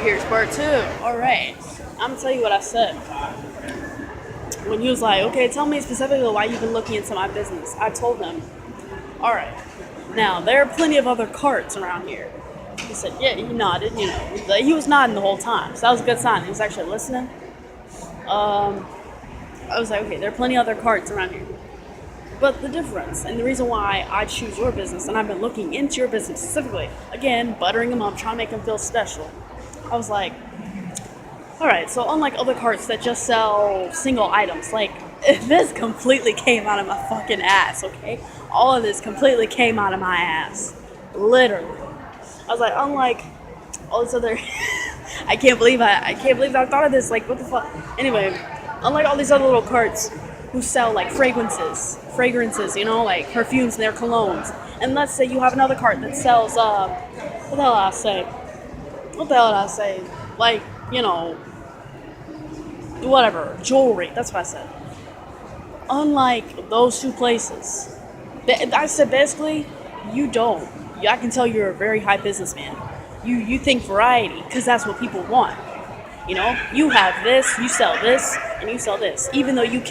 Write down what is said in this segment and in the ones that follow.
Here's part two. Alright, I'm gonna tell you what I said. When he was like, okay, tell me specifically why you've been looking into my business. I told him, alright, now there are plenty of other carts around here. He said, yeah, he nodded, he was nodding the whole time. So that was a good sign. He was actually listening. I was like, okay, there are plenty of other carts around here. But the difference, and the reason why I choose your business, and I've been looking into your business specifically, again, buttering them up, trying to make them feel special. I was like, alright, so unlike other carts that just sell single items, like, this completely came out of my fucking ass, okay? All of this completely came out of my ass. Literally. I was like, unlike all this other... I can't believe I thought of this, like, what the fuck? Anyway, unlike all these other little carts who sell, like, fragrances, like perfumes and their colognes. And let's say you have another cart that sells, what the hell did I say? Like, whatever, jewelry. That's what I said. Unlike those two places, I said basically, you don't. I can tell you're a very high businessman. You think variety, because that's what people want. You have this, you sell this, and you sell this. Even though you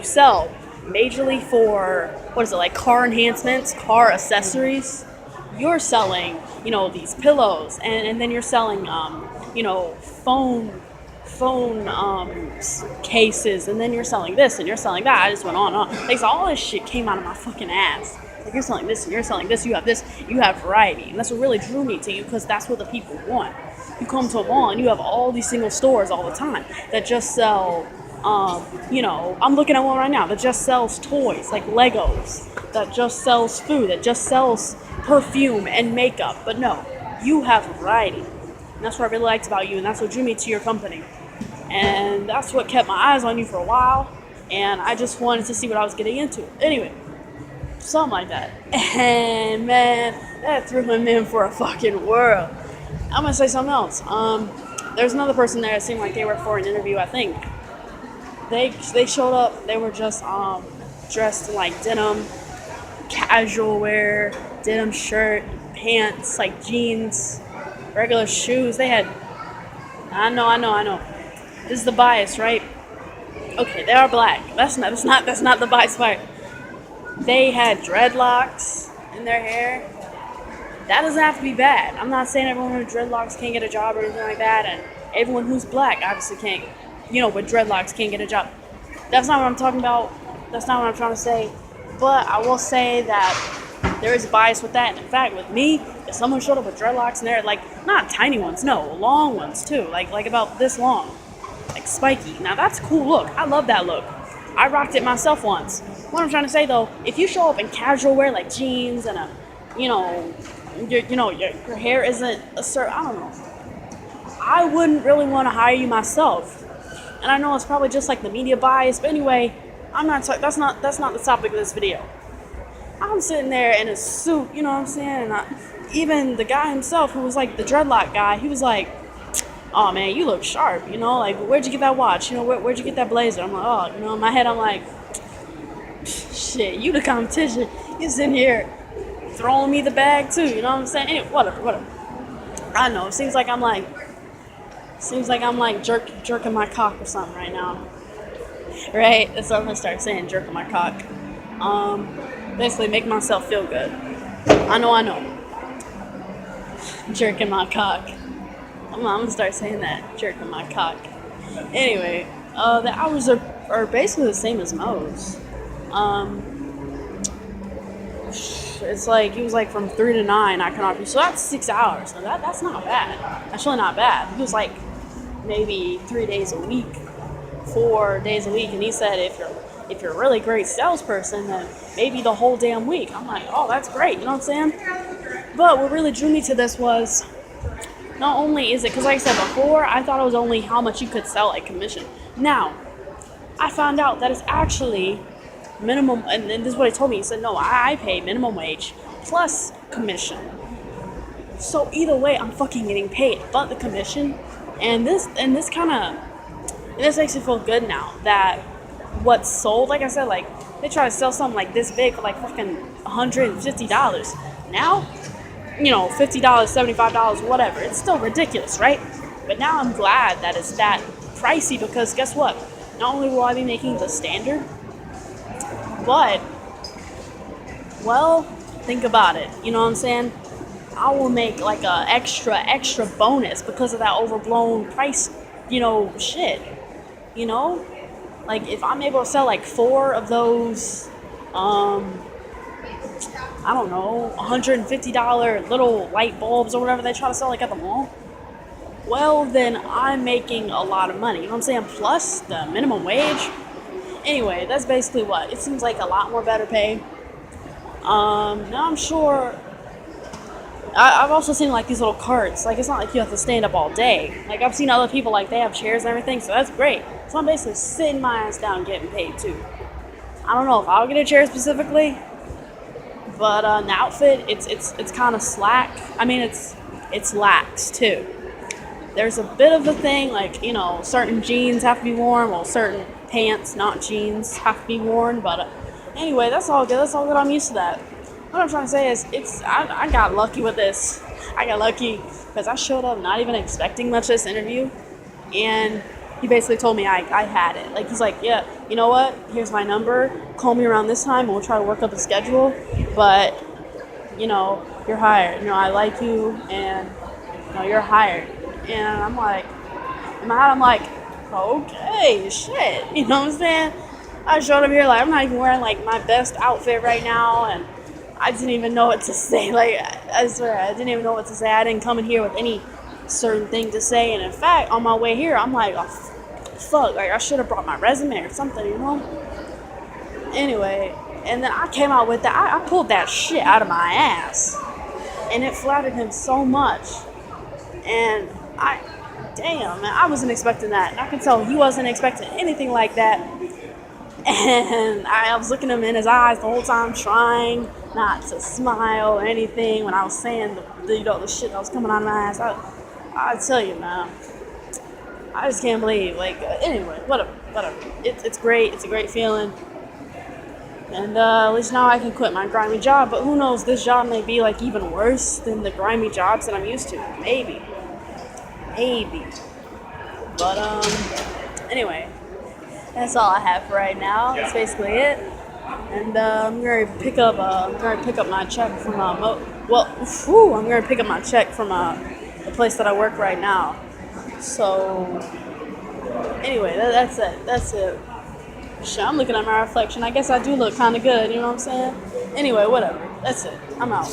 sell majorly for, what is it, like car enhancements, car accessories, you're selling, these pillows, and then you're selling, phone cases, and then you're selling this, and you're selling that. I just went on and on. Like, so all this shit came out of my fucking ass. Like, you're selling this, and you're selling this, you have variety. And that's what really drew me to you, because that's what the people want. You come to a mall, and you have all these single stores all the time that just sell, I'm looking at one right now that just sells toys, like Legos, that just sells food, that just sells perfume and makeup. But no, you have variety. And that's what I really liked about you, and that's what drew me to your company. And that's what kept my eyes on you for a while, and I just wanted to see what I was getting into. Anyway, something like that. And man, that threw him in for a fucking whirl. I'm gonna say something else. There's another person there that seemed like they were for an interview, I think. They showed up, they were just dressed in like denim, casual wear, denim shirt, pants, like jeans, regular shoes. They had, I know. This is the bias, right? Okay, they are black. That's not the bias part. They had dreadlocks in their hair. That doesn't have to be bad. I'm not saying everyone with dreadlocks can't get a job or anything like that, and everyone who's black obviously can't, with dreadlocks can't get a job. That's not what I'm talking about. That's not what I'm trying to say. But I will say that there is a bias with that. And in fact, with me, if someone showed up with dreadlocks and they're like, not tiny ones, no, long ones too, like about this long, like spiky. Now that's a cool look. I love that look. I rocked it myself once. What I'm trying to say though, if you show up in casual wear like jeans and your hair isn't a certain, I don't know, I wouldn't really want to hire you myself. And I know it's probably just like the media bias, but anyway, that's not the topic of this video. I'm sitting there in a suit, you know what I'm saying? And even the guy himself, who was like the dreadlock guy, he was like, oh man, you look sharp, like, where'd you get that watch? Where'd you get that blazer? I'm like, oh, in my head I'm like, shit, you the competition. You sitting here throwing me the bag too, you know what I'm saying? Anyway, whatever. I know, it seems like I'm like jerking my cock or something right now. Right? That's what I'm gonna start saying, jerking my cock. Basically make myself feel good. I know. Jerking my cock. I'm gonna start saying that, jerking my cock. Anyway, the hours are basically the same as Mo's. It's like, he was like from 3 to 9, I can offer you. So that's 6 hours. So that's not bad. That's really not bad. He was like maybe 3 days a week, 4 days a week. And he said, if you're a really great salesperson, then maybe the whole damn week. I'm like, oh, that's great. You know what I'm saying? But what really drew me to this was, not only is it, because like I said before, I thought it was only how much you could sell like commission. Now, I found out that it's actually minimum, and this is what he told me. He said, no, I pay minimum wage plus commission. So either way, I'm fucking getting paid, but the commission, and this makes me feel good now that what's sold, like I said, like they try to sell something like this big for like fucking $150. Now, $50, $75, whatever. It's still ridiculous, right? But now I'm glad that it's that pricey because guess what? Not only will I be making the standard, but, well, think about it. You know what I'm saying? I will make like a extra bonus because of that overblown price, shit. You know? Like if I'm able to sell like 4 of those, I don't know, $150 little light bulbs or whatever they try to sell like at the mall, well then I'm making a lot of money. You know what I'm saying? Plus the minimum wage. Anyway, that's basically what. It seems like a lot more better pay. Now I'm sure I've also seen like these little carts. Like it's not like you have to stand up all day. Like I've seen other people like they have chairs and everything, so that's great. So I'm basically sitting my ass down getting paid too. I don't know if I'll get a chair specifically, but the outfit it's kind of slack. I mean it's lax too. There's a bit of a thing like certain jeans have to be worn, well certain pants, not jeans, have to be worn. But anyway, that's all good. That's all good. I'm used to that. What I'm trying to say is, I got lucky with this. I got lucky because I showed up not even expecting much of this interview, and he basically told me I had it. Like he's like, yeah, you know what? Here's my number. Call me around this time, and we'll try to work up a schedule. But you're hired. I like you, and you're hired. And I'm like, in my head, I'm like, okay, shit. You know what I'm saying? I showed up here like I'm not even wearing like my best outfit right now, and I didn't even know what to say. Like, I swear, I didn't even know what to say. I didn't come in here with any certain thing to say. And in fact, on my way here, I'm like, oh, fuck, like I should have brought my resume or something, Anyway, and then I came out with that. I pulled that shit out of my ass. And it flattered him so much. And damn, man, I wasn't expecting that. And I could tell he wasn't expecting anything like that. And I was looking him in his eyes the whole time, trying not to smile or anything when I was saying the shit that was coming out of my ass. I tell you, man, I just can't believe. Like, anyway, whatever. It's great. It's a great feeling. And at least now I can quit my grimy job. But who knows? This job may be like even worse than the grimy jobs that I'm used to. Maybe. But anyway. That's all I have for right now. That's basically it. And I'm gonna pick up my check from I'm gonna pick up my check from the place that I work right now. So anyway, that's it. Shit, I'm looking at my reflection. I guess I do look kind of good. You know what I'm saying? Anyway, whatever. That's it. I'm out.